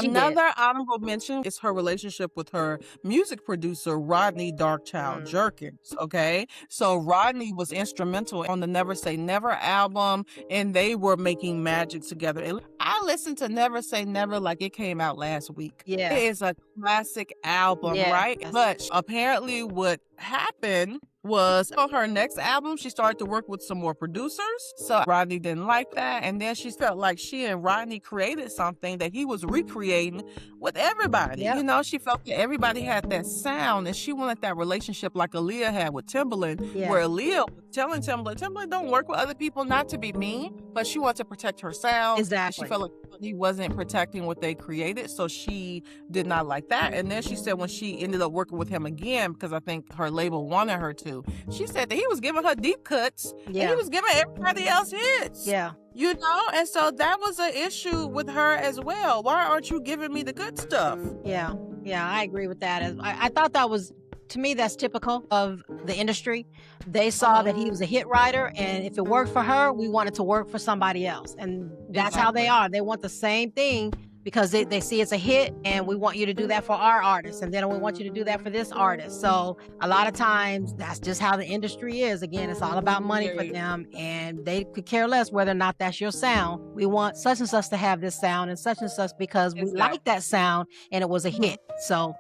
She did. Another honorable mention is her relationship with her music producer, Rodney Darkchild Mm. Jerkins. Okay. So Rodney was instrumental on the Never Say Never album, and they were making magic together. And I listened to Never Say Never like it came out last week. It Yeah. is a classic album, right? Yes. But apparently, what happened was on her next album, she started to work with some more producers. So Rodney didn't like that. And then she felt like she and Rodney created something that he was recreating with everybody. Yep. You know, she felt that everybody had that sound and she wanted that relationship like Aaliyah had with Timbaland, Yeah. where Aaliyah was telling Timbaland, don't work with other people, not to be mean, but she wanted to protect her sound. And Exactly. she felt like he wasn't protecting what they created. So she did not like that. And then she said when she ended up working with him again, because I think her label wanted her to, she said that he was giving her deep cuts and he Yeah. was giving everybody else hits. Yeah. You know, and so that was an issue with her as well. Why aren't you giving me the good stuff? Yeah. Yeah. I agree with that. I thought that was, to me, that's typical of the industry. They saw that he was a hit writer, and if it worked for her, we wanted to work for somebody else. And that's how they Exactly. are. They want the same thing because they see it's a hit, and we want you to do that for our artist, and then we want you to do that for this artist. So a lot of times, that's just how the industry is. Again, it's all about money for Very. them, and they could care less whether or not that's your sound. We want such and such to have this sound and such because we Exactly. like that sound, and it was a hit. So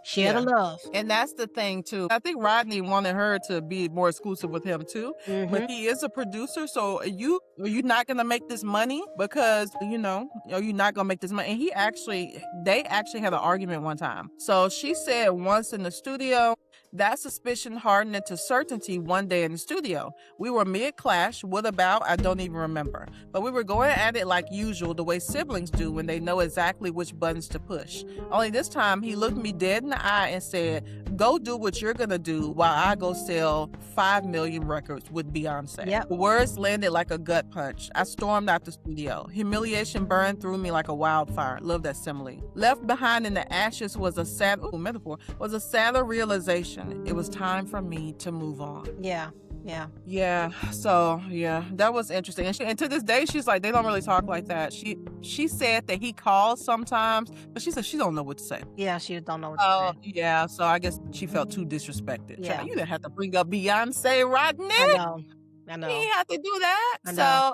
share the Yeah. love. And that's the thing too. I think Rodney wanted her to be more exclusive with him too. Mm-hmm. But he is a producer, so are you not gonna make this money? Because are you not gonna make this money? And they actually had an argument one time. So she said once in the studio, that suspicion hardened into certainty one day in the studio. We were mid-clash. What about? I don't even remember. But we were going at it like usual, the way siblings do when they know exactly which buttons to push. Only this time, he looked me dead in the eye and said, go do what you're going to do while I go sell 5 million records with Beyonce. Yep. The words landed like a gut punch. I stormed out the studio. Humiliation burned through me like a wildfire. Love that simile. Left behind in the ashes was a sadder realization. It was time for me to move on. Yeah. Yeah. Yeah. So yeah, that was interesting. And to this day, she's like, they don't really talk like that. She said that he calls sometimes, but she said she don't know what to say. Yeah. She don't know what to Oh say. yeah. So I guess she felt too disrespected. Yeah. Child, you didn't have to bring up Beyonce, Rodney. I know. You didn't have to do that. I know. So